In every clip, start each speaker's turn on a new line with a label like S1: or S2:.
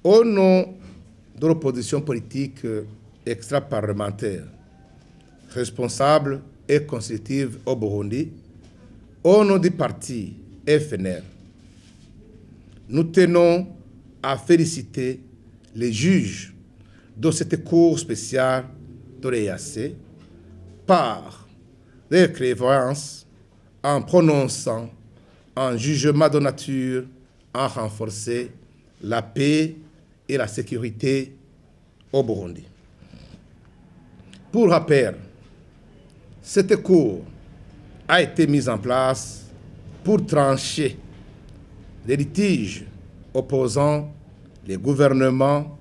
S1: Au nom de l'opposition politique extra-parlementaire, responsable et constitutive au Burundi, au nom du parti FNR, nous tenons à féliciter les juges de cette cour spéciale de l'EAC par leur clairvoyance en prononçant un jugement de nature à renforcer la paix et la sécurité au Burundi. Pour rappel, cette cour a été mise en place pour trancher les litiges opposant les gouvernements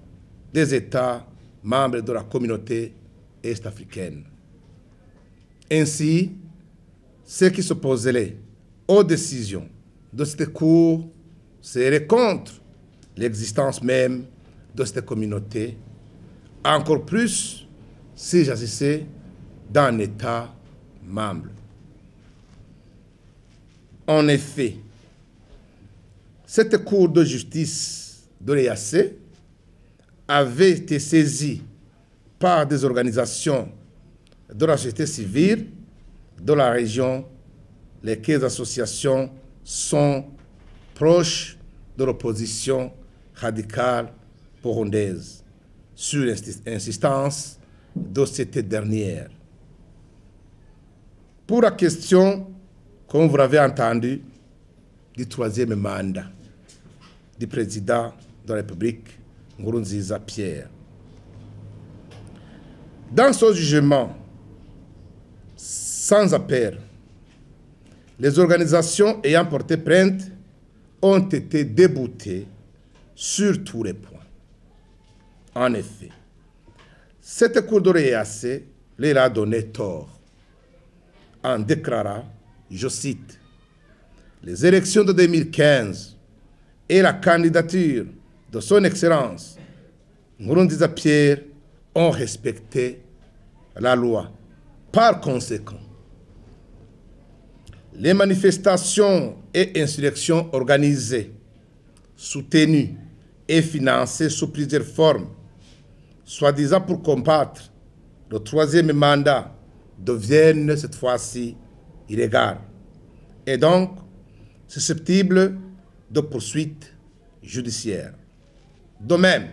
S1: des États membres de la communauté est-africaine. Ainsi, ceux qui s'opposeraient aux décisions de cette Cour seraient contre l'existence même de cette communauté, encore plus s'il s'agissait d'un État membre. En effet, cette Cour de justice de l'EAC avait été saisie par des organisations de la société civile de la région, lesquelles associations sont proches de l'opposition radicale burundaise, sur l'insistance de cette dernière. Pour la question, comme vous l'avez entendu, du troisième mandat du président de la République, Nkurunziza Pierre. Dans ce jugement sans appel, les organisations ayant porté plainte ont été déboutées sur tous les points. En effet, cette Cour de l'EAC leur a donné tort en déclarant, je cite, « Les élections de 2015 et la candidature de son Excellence Nkurunziza Pierre ont respecté la loi. Par conséquent, les manifestations et insurrections organisées, soutenues et financées sous plusieurs formes, soi-disant pour combattre le troisième mandat, deviennent cette fois-ci illégales et donc susceptibles de poursuites judiciaires. De même,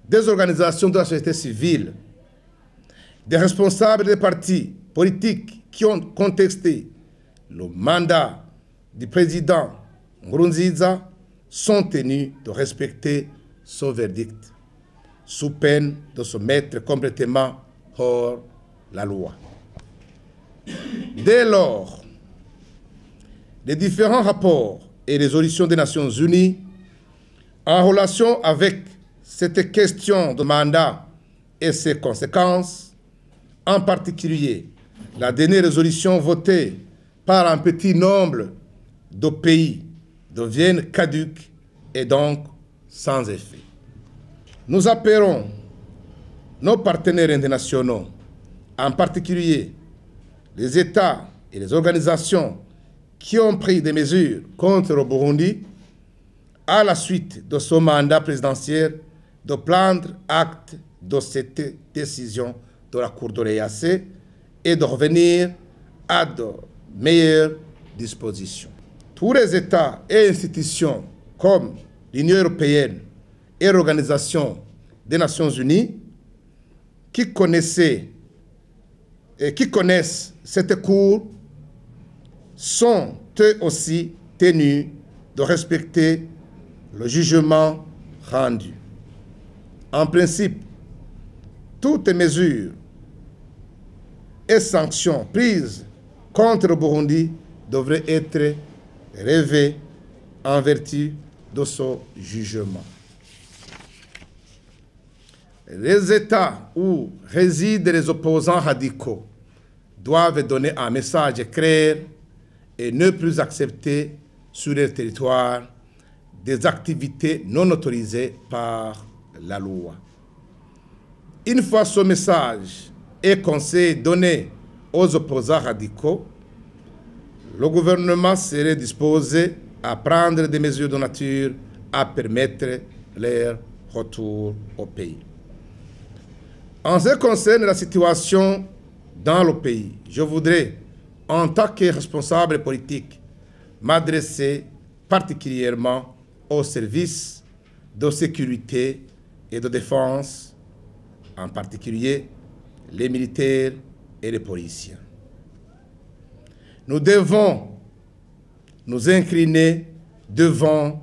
S1: des organisations de la société civile, des responsables des partis politiques qui ont contesté le mandat du président Nkurunziza sont tenus de respecter ce verdict, sous peine de se mettre complètement hors la loi. Dès lors, les différents rapports et résolutions des Nations Unies en relation avec cette question de mandat et ses conséquences, en particulier la dernière résolution votée par un petit nombre de pays, deviennent caduques et donc sans effet. Nous appelons nos partenaires internationaux, en particulier les États et les organisations qui ont pris des mesures contre le Burundi, à la suite de ce mandat présidentiel, de prendre acte de cette décision de la Cour de l'EAC et de revenir à de meilleures dispositions. Tous les États et institutions comme l'Union européenne et l'Organisation des Nations Unies qui connaissent cette Cour sont eux aussi tenus de respecter le jugement rendu. En principe, toutes mesures et sanctions prises contre le Burundi devraient être relevées en vertu de ce jugement. Les États où résident les opposants radicaux doivent donner un message clair et ne plus accepter sur leur territoire des activités non autorisées par la loi. Une fois ce message et conseil donné aux opposants radicaux, le gouvernement serait disposé à prendre des mesures de nature à permettre leur retour au pays. En ce qui concerne la situation dans le pays, je voudrais, en tant que responsable politique, m'adresser particulièrement aux services de sécurité et de défense, en particulier les militaires et les policiers. Nous devons nous incliner devant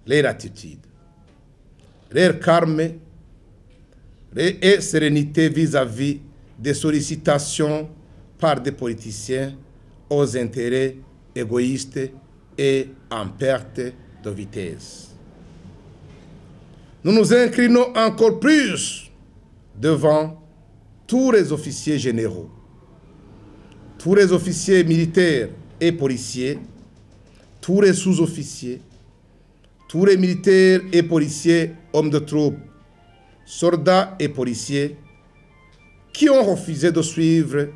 S1: leur attitude, leur calme et sérénité vis-à-vis des sollicitations par des politiciens aux intérêts égoïstes et en perte de vitesse. Nous nous inclinons encore plus devant tous les officiers généraux, tous les officiers militaires et policiers, tous les sous-officiers, tous les militaires et policiers, hommes de troupe, soldats et policiers, qui ont refusé de suivre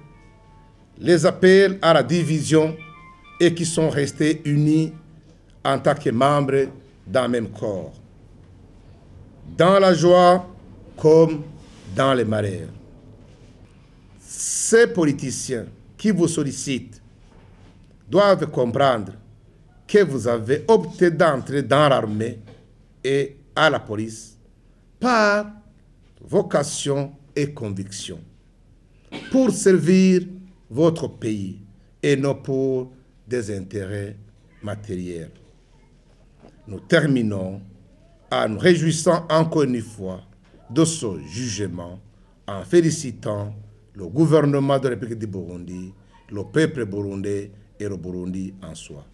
S1: les appels à la division et qui sont restés unis en tant que membres d'un même corps, dans la joie comme dans les malheurs. Ces politiciens qui vous sollicitent doivent comprendre que vous avez opté d'entrer dans l'armée et à la police par vocation et conviction, pour servir votre pays et non pour des intérêts matériels. Nous terminons en nous réjouissant encore une fois de ce jugement, en félicitant le gouvernement de la République du Burundi, le peuple burundais et le Burundi en soi.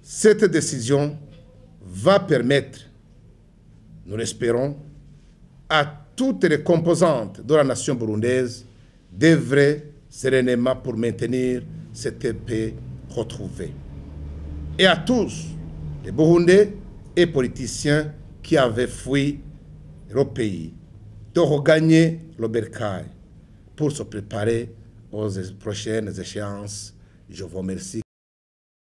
S1: Cette décision va permettre, nous l'espérons, à toutes les composantes de la nation burundaise d'œuvrer sereinement pour maintenir cette paix retrouvée. Et à tous les Burundais et politiciens qui avaient fui le pays, de regagner le bercail pour se préparer aux prochaines échéances. Je vous remercie.